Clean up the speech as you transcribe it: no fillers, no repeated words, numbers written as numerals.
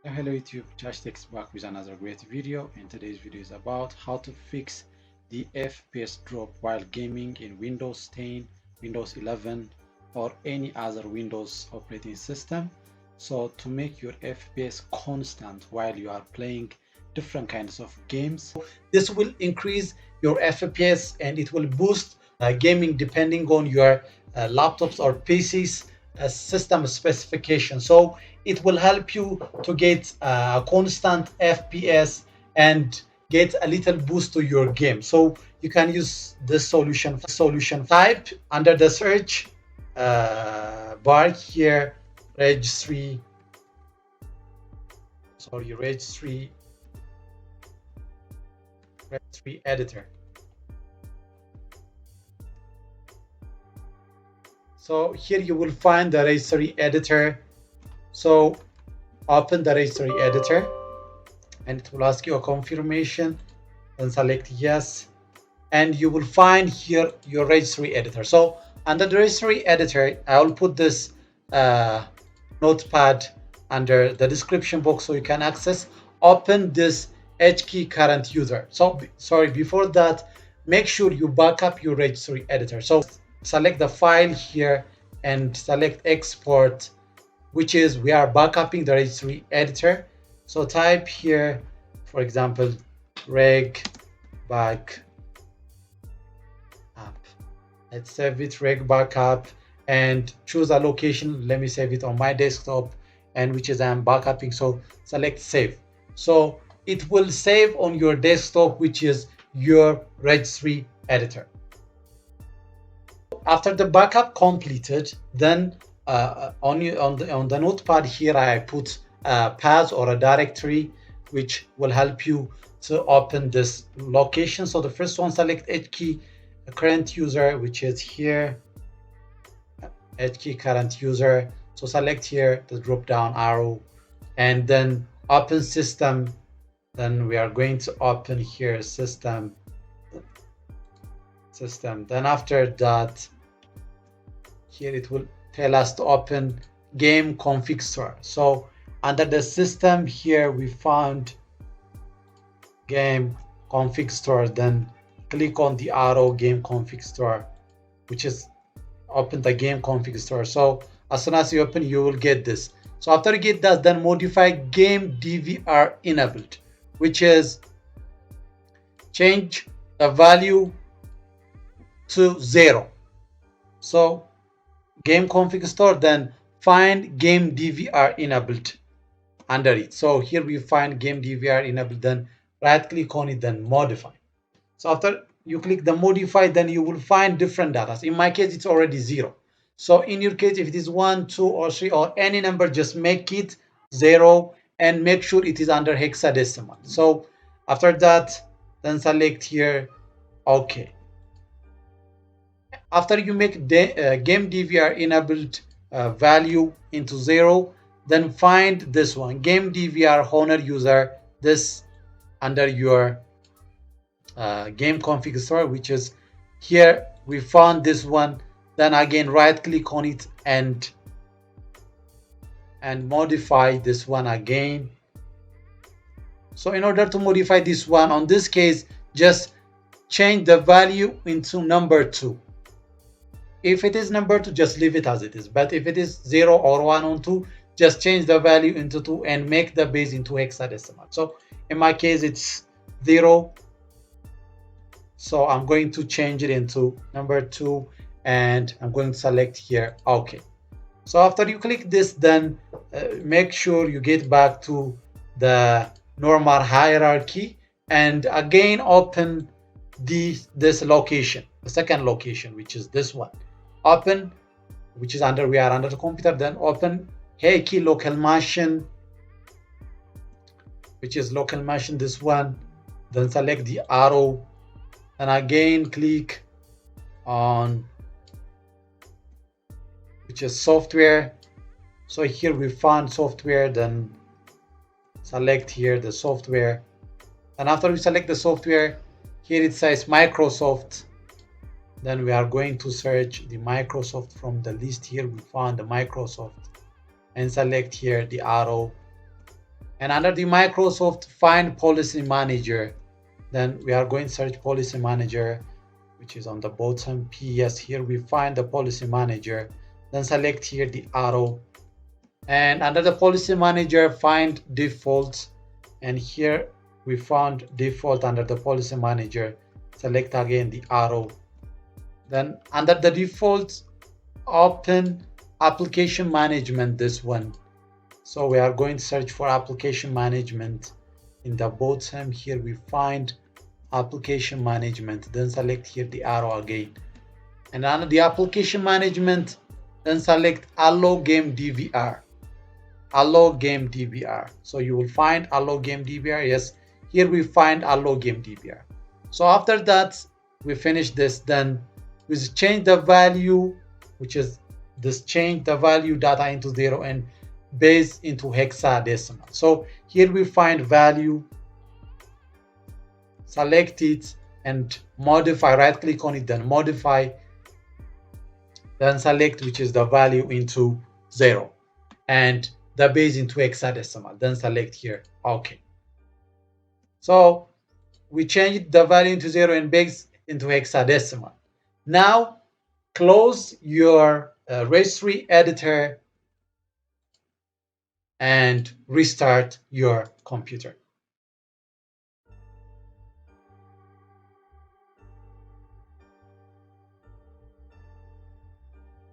Hello YouTube, Josh takes back with another great video, and today's video is about how to fix the FPS drop while gaming in Windows 10, Windows 11 or any other Windows operating system. So to make your FPS constant while you are playing different kinds of games. This will increase your FPS and it will boost gaming depending on your laptops or PCs system specification. So it will help you to get a constant FPS and get a little boost to your game. So you can use this solution. Type under the search bar here registry registry editor. So here you will find the registry editor. So open the registry editor and it will ask you a confirmation, then select yes, and you will find here your registry editor. So under the registry editor, I will put this notepad under the description box so you can access. Open this HKey current user. So sorry, before that, make sure you back up your registry editor. So select the file here and select export, which is we are backupping the registry editor. So type here, for example, reg backup. Let's save it, reg backup, and choose a location. Let me save it on my desktop, and which is I'm backupping. So select save. So it will save on your desktop, which is your registry editor. After the backup completed, then on the notepad here I put a path or a directory which will help you to open this location. So the first one, select HKey current user, which is here, HKey current user. So select here the drop down arrow and then open system. Then we are going to open here system. Then after that, here it will tell us to open game config store. So under the system here we found game config store, then click on the arrow game config store, which is open the game config store. So as soon as you open, you will get this. So after you get that, then modify game DVR enabled, which is change the value to 0. So game config store, then find game DVR enabled under it. So here we find game DVR enabled, then right click on it, then modify. So after you click the modify, then you will find different data. In my case, it's already 0. So in your case, if it is 1, 2, or 3, or any number, just make it 0 and make sure it is under hexadecimal. So after that, then select here OK. After you make game DVR enabled value into 0, then find this one, game DVR owner user, this under your game config store, which is here. We found this one. Then again, right click on it and modify this one again. So in order to modify this one, on this case, just change the value into number 2. If it is number 2, just leave it as it is. But if it is 0 or 1 or 2, just change the value into 2 and make the base into hexadecimal. So in my case, it's 0. So I'm going to change it into number 2 and I'm going to select here OK. So after you click this, then make sure you get back to the normal hierarchy and again open this location, the second location, which is this one. Open, which is under, we are under the computer, then open HKey local machine, which is local machine, this one. Then select the arrow and again click on, which is software. So here we found software, then select here the software. And after we select the software, here it says Microsoft. Then we are going to search the Microsoft from the list. Here we found the Microsoft and select here the arrow And under the Microsoft, find policy manager. Then we are going to search policy manager, which is on the bottom. PS, here we find the policy manager. Then select here the arrow. And under the policy manager, find defaults. And here we found default under the policy manager. Select again the arrow. Then under the defaults, open application management, this one. So we are going to search for application management. In the bottom here we find application management. Then select here the arrow again. And under the application management, then select allow game DVR. Allow game DVR. So you will find allow game DVR. Yes, here we find allow game DVR. So after that, we finish this. Then we change the value, which is this, change the value data into 0 and base into hexadecimal. So here we find value, select it and modify, right click on it, then modify, then select which is the value into 0 and the base into hexadecimal, then select here OK. So we changed the value into 0 and base into hexadecimal. Now close your registry editor and restart your computer.